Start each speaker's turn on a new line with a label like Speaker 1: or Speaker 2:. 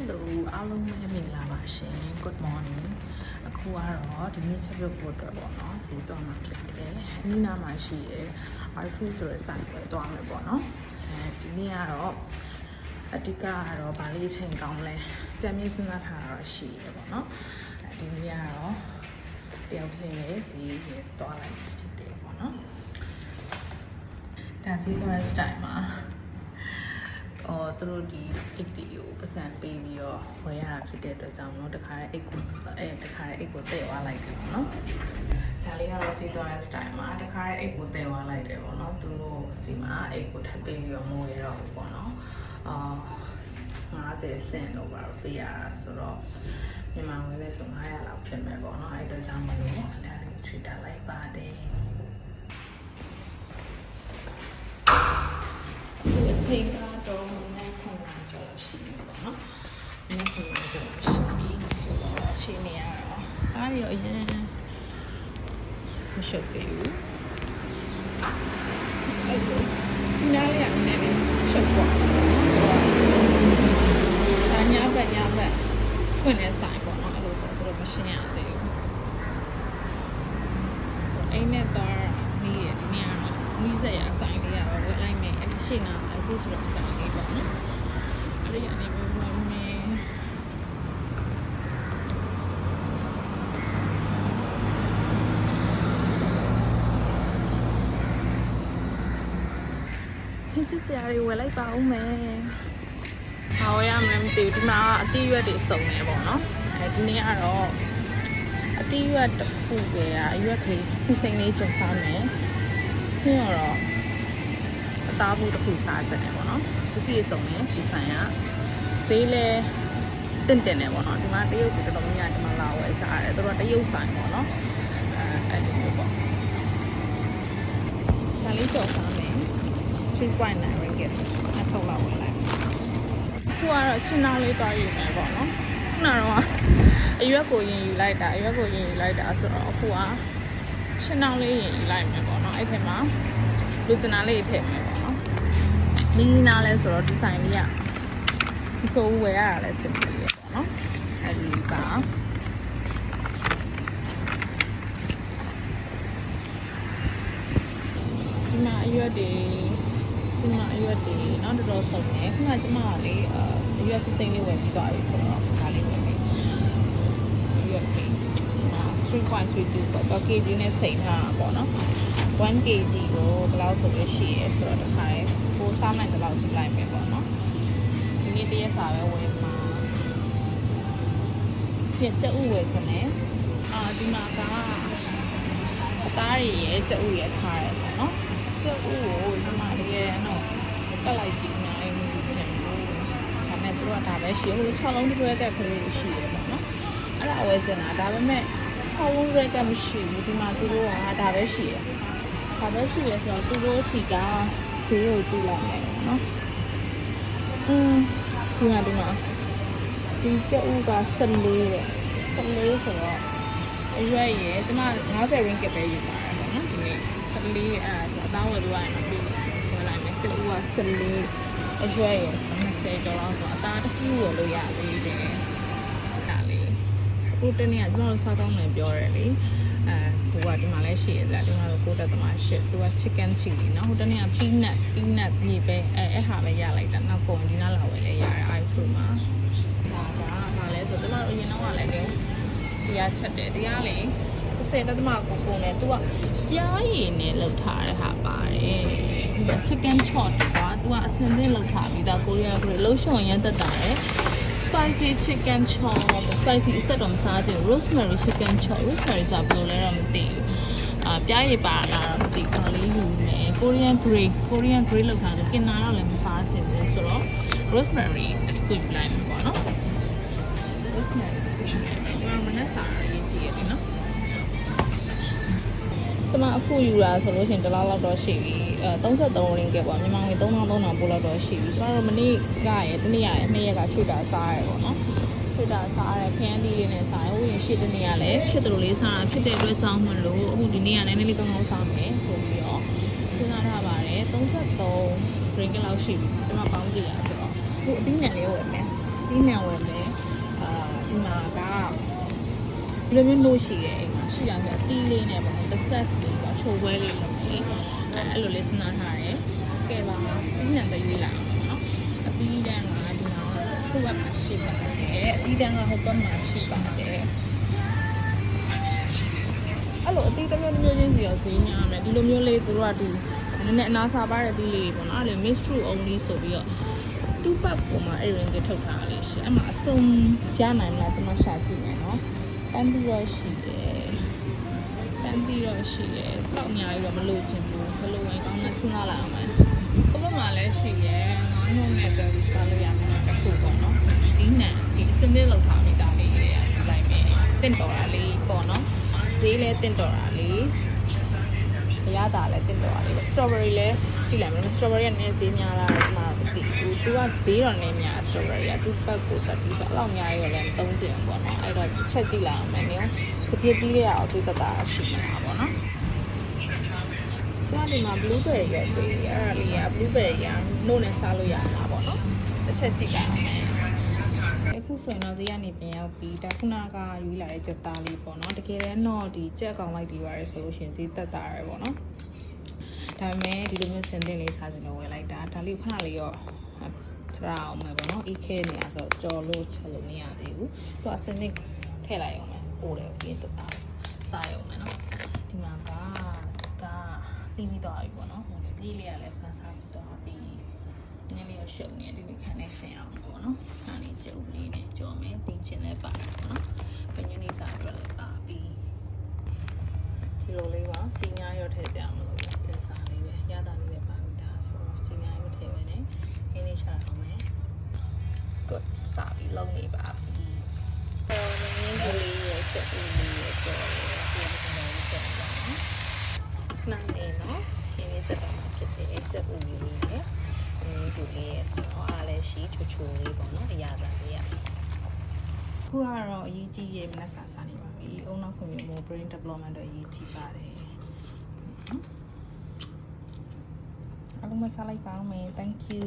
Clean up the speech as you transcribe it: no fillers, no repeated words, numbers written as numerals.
Speaker 1: Hello အားလုံးပဲမင်္ဂလာပါရှင် Good morning အခုကတော့ဒီနေ့ချက်ပြုတ်ဖို့အတွက်ပေါ့နော်ဈေးသွားမှာဖြစ်တယ်အနီးနားမှာရှိရဲ iFood ဆိုတဲ့ဆိုင်ပဲသွားမယ်ပေါ့နော်ဒီနေ့ကတော့အဓိကကတော့ဗာလေးချိန်ကောင်းလဲကြံမြင့်စဉ်းစားထားတာရှိရပေါ့နော်ဒီနေ့ကတော့တယောက်တည်းပဲဈေးသွားလိုက်ဖြစ်တယ်ပေါ့နော်ဒါဈေးသွားတဲ့ style မှာသူတို့ဒီအိတ်တီကိုပတ်စံပေးပြီးတော့ဝယ်ရတာဖြစ်တဲ့အတွက်ကြောင့်တခါအိတ်ကိုတခါအိတ်ကိုတည့်သွားလိုက်တယ်ပေါ့နော်ဒါလေးကတော့စီးသွားတဲ့ style မှာတခါအိတ်ကိုတည့်သွားလိုက်တယ်ပေါ့နော်သူတို့စီမှာအိတ်ကိုထပ်ပေးပြီးတော့မဝယ်တော့ဘူးပေါ့နော်50 cent လို့ပါပေးရတာဆိုတော့မြန်မာငွေပဲဆို900လောက်ဖြစ်မယ်ပေါ့နော်အဲ့အတွက်ကြောင့်မလို့ဒါလေးချွေတာလိုက်ပါတယ်ဒီအချိန်ကတော့9:00ကျော်ရှိပြီပေါ့နော်9:00ကျော်ရှိပြီဆိုတော့အချိန်နေရတော့အားရအရင်မရှုပ်သေးဘူးအဲ့လိုနားရရနေတယ်ရှုပ်သွားညဘက်ဖွင့်နေဆိုင်ပေါ့နော်အဲ့လိုဆိုတော့မရှင်းရသေးဘူးဆိုအိမ်နဲ့တော့နေရဒီနေ့ကတော့နီးစက်ရဆိုင်လေးရတော့ဝယ်လိုက်မယ်အဲ့ရှင်းတာအခုဆိုတော့ဆိုင်လေးပေါ့နော်အဲ့ဒီအနေနဲ့ဝယ်မယ်ဟင်းစရာတွေဝယ်လိုက်ပါဦးမယ်ဘာဝယ်ရမလဲမသိဘူးဒီမှာအသီးရွက်တွေစုံနေပေါ့နော်ဒီနေ့ကတော့အသီးရွက်တစ်ခုပဲအရွက်ကလေးစိမ့်လေးကျုံစားမယ်ပြီးတော့အသားဘူးတစ်ခုစားကြတယ်ပေါ့နော်ပစ္စည်းစုံနေဒီဆိုင်ကဈေးလဲတင့်တယ်ပေါ့နော်ဒီမှာတရုတ်တွေတော်တော်များများဒီမှာလာဝယ်ကြတယ်သူတို့တရုတ်ဆိုင်ပေါ့နော်အဲ့ဒီမျိုးပေါ့ဒါလေးကြော်စားမယ်3.9 ringgit အထုံးလောက်ဝင်လိုက်ခုကတော့ချင်းနှောင်းလေးသွားယူမယ်ပေါ့နော်ခုနကတော့အရွက်ကိုရင်ယူလိုက်တာဆိုတော့အခုကချင်းနှောင်းလေးရင်ယူလိုက်မယ်ပေါ့နော်အဲ့ထက်မှာလူကျင်နာလေးထည့်မယ်ပေါ့နော်နီးနားလဲဆိုတော့ဒီဆိုင်လေးကမစိုးဝယ်ရတာလဲစင်ပြေရပေါ့နော်အဲ့ဒီပါဒီမှာအရွက်တွေနောက်တော်ဆုံးနေခုနကကျမကလေအရွက်စိမ့်လေးဝယ်ပြီးသွားပြီဆိုတော့ဒါလေးဝယ်မယ်အရွက်ကြီး3.32ပေါ့ kg နဲ့စိမ့်ထားတာပေါ့နော်1 kg ကိုဘယ်လောက်ဆိုလို့ရှိရဲဆိုတော့တစ်ခါလေပိုးစားနိုင်တဲ့လောက်စီလိုက်မယ်ပေါ့နော်ဒီနေ့တရက်စာပဲဝယ်မှာပြက်ကျဥဝယ်စနေဒီမှာကအသားရည်ရဲ့ကျဥရဲ့ထားရပေါ့နော်ကျဥကိုဒီမှာလေးရဲ့နော်တက်လိုက်ကြည့်အများကြီးမလို့ချင်ဘူးဒါပေမဲ့သူကဒါပဲရှိဟို6လုံးတွဲတဲ့ခလေးရှိရပေါ့နော်အဲ့ဒါဝယ်စင်တာဒါပေမဲ့6လုံးတွဲကမရှိဘူးဒီမှာသူတို့ကဒါပဲရှိရဆိုတော့သူတို့စီကဈေးကိုကြည့်လိုက်မယ်နော်ဒီမှာဒီကျဥက14တဲ့14ဆိုတော့အရွက်ရယ်ဒီမှာ50 ringgit ပဲယူလာတယ်ပေါ့နော်ဒီနေ့14အဲ့ဒါဆိုအသားဝယ်လို့ရရင်ပြီးဝယ်လိုက်မယ်ကျဥက14အရွက်ရယ်20ကျော်လောက်ဆိုအသားတစ်ခုဝယ်လို့ရသေးတယ်ဒါလေးအခုတနေ့ကကျွန်တော်စားကောင်းတယ်ပြောရတယ်လေဟိုကဒီမှာလည်းရှိရလားဒီမှာတော့9.8သူက chicken chili เนาะဟိုတနေ့က peanut မြေပဲအဲ့ဟာပဲရလိုက်တာနောက်ပုံဒီနားလာဝယ်လဲရတယ် iPhone မှာဒါလဲဆိုကျွန်တော်အရင်တော့ကလည်းတရားချက်တယ်တရားလေ10.9နဲ့သူကပြားရည်နဲ့လောက်ထားတဲ့ဟာပါတယ်ဒီက chicken chop ကွာသူကအစင်သင့်လောက်ထားပြီးသားကိုရီးယားကလှုပ်ရှုံရမ်းတက်တာရယ်spicy chicken chop spicy အဆက်တော့မစားသေးဘူး rosemary chicken chop rosemary ဆိုတာဘယ်လိုလဲတော့မသိဘူးပြားရည်ပါလာတော့ဒီကလေးယူမယ် Korean grey လောက်ထားတယ်ကင်နာတော့လည်းမစားချင်ဘူးဆိုတော့ rosemary တစ်ခုယူလိုက်မယ်ပေါ့နော် rosemary ဒီမှာမနဲ့စားရရေးကြည့်ရတယ်နော်ကျွန်မအခုယူတာဆိုလို့ရှိရင်တစ်လောက်တော့ရှိပြီ33 ringgit ပေါ့မြန်မာငွေ3300ပို့လောက်တော့ရှိပြီကျွန်တော်တို့မနေ့ကရယ်တနေ့ရယ်2ရက်ကချွေတာစားရယ်ပေါ့နော်ချွေတာစားရယ်ခရမ်းတီးလေးနဲ့စားရယ်ဟိုရင်ရှေ့တနေ့ကလည်းဖြစ်တယ်လို့လေးစားတာဖြစ်တဲ့အတွက်ကြောင့်မလို့အခုဒီနေ့ကလည်းနည်းနည်းလေးကောင်းကောင်းစားမယ်ဆိုပြီးတော့စဉ်းစားထားပါတယ်33 ringgit လောက်ရှိပြီကျွန်မပေါင်းကြည့်ရဆိုတော့အခုအသီးညံလေးဝယ်မယ်ဒီ တီးနှံဝယ်မယ်ဒီမှာကဒီလိုမျိုးလို့ရှိရဲ့အိမ်မှာရှိရဆိုအတီးလေးနဲ့ပေါ့နော်တစ်ဆက်ပြီးတော့ချိုပွဲလေးလုပ်ပြီးအဲ့လိုလေးစဉ်းစားထားတယ်ကဲပါတီးနှံပဲရွေးလာအောင်ပေါ့နော်အတီးတန်းကဒီမှာခုဘက်မှာရှိပါတယ်အတီးတန်းကဟိုဘက်မှာရှိပါတယ်အဲ့လိုအတီးတစ်မျိုးချင်းစီရောဈေးများမယ်ဒီလိုမျိုးလေးသူတို့ကဒီနည်းနည်းအနာစားပါတဲ့ဒီလေးပေါ့နော်အဲ့လို mix fruit only ဆိုပြီးတော့တူပတ်ပုံမှာအဲ့ ring ထုတ်ထားတာလေးရှိအဲ့မှာအစုံရနိုင်မလားကျွန်တော်ရှာကြည့်မယ်နော်ပန်းသီးတော့ရှိတယ်ပန်းသီးတော့ရှိတယ်တော့အများကြီးတော့မလို့ချင်ဘူးဘယ်လိုဝင်ကောင်းလဲစဉ်းစားလာအောင်မယ်ဘုမမှာလည်းရှိတယ်ငါးနှုတ်နဲ့ပဲစားလို့ရမှာတစ်ခုပေါ့နော်ဒီနံဒီအစင်းလေးလောက်ထားမိတာလေးတွေကယူလိုက်မယ်တင့်တော်တာလေးပေါ့နော်ဈေးလဲတင့်တော်တာလေးအရသာလည်းတင်တော့ရတယ် strawberry လည်းကြည့်လိုက်မယ် strawberry ကနည်းဈေးများလာတယ်မှာမသိဘူးသူကဈေးတော့နည်းများ strawberry ကသူ့ပတ်ကိုတက်ပြီးတော့အလောက်အများကြီးတော့လည်းမသုံးချင်ဘူးပေါ့နော်အဲ့တော့ချက်ကြည့်လိုက်အောင်မယ်နော်ဒီပြည့်တီးလေးအောင်သူတက်တာရှိနေတာပေါ့နော်ဒီမှာ blueberry ရဲ့ဒီအဲ့ဒါလေးက blueberry ကနို့နဲ့စားလို့ရမှာပေါ့နော်တစ်ချက်ကြည့်လိုက်အောင်မယ်အခုဆိုရင်တော့ဈေးကနေပြန်ရောက်ပြီးဒါခုနကရွေးလာတဲ့ကြက်သားလေးပေါ့နော်တကယ်တမ်းတော့ဒီကြက်ကောင်လိုက်ပြီးပါရဲဆိုလို့ရှိရင်ဈေးသက်သာရဲပေါ့နော်ဒါပေမဲ့ဒီလိုမျိုးစင်တင်လေးစားချင်လို့ဝယ်လိုက်တာဒါလေးခဏလေးတော့ထရအောင်မယ်ပေါ့နော်အေးခဲနေတာဆိုတော့ကြော်လို့ချက်လို့မရသေးဘူးသူကစနစ်ထည့်လိုက်အောင်မယ်ပို့တယ်ပြင်းသက်သာစားရုံမယ်နော်ဒီမှာကတီးပြီးတော့ပြီပေါ့နော်ဟိုဒီလေးကလည်းဆန်းစားပြီးတော့ပြီးနည်းလေးရှုပ်နေဒီနေ့ခံနေရှင်းအောင်ပေါ့နော်။ဒါလေးကျုပ်လေးနဲ့ကြော်မယ်တင်ချင်လည်းပါတယ်ပေါ့နော်။ပညနေစာအတွက်လည်းပါပြီးဒီလိုလေးပါစီညာရောထည့်ပြမလို့တင်စားလေးပဲရတာလေးလည်းပါပြီးသားဆိုတော့စီညာရောထည့်ပဲနဲ့အင်းလေးချအောင်မယ်။ Good စားပြီးလုံးနေပါပြီ။တော့မင်းလေးရဲ့ချက်ဦးလေးရဲ့ကြော်လေးကိုဒီလိုချက်ပါနော်။နားနေနော်။ဒီနေ့စက်တော့မှာဖြစ်တဲ့ချက်ဦးလေးနဲ့ဒီလေးရဲ့ဆိုတော့အားလည်းရှိချိုလေးပေါ့နော်အရာသာလေးရခုကတော့အရေးကြီးရဲ့မနက်စာစားနေပါပြီအုံနောက်ခွင့်မျိုး brain development တော့အရေးကြီးပါတယ်အားလုံးမစားလိုက်ပါဦးမယ် thank you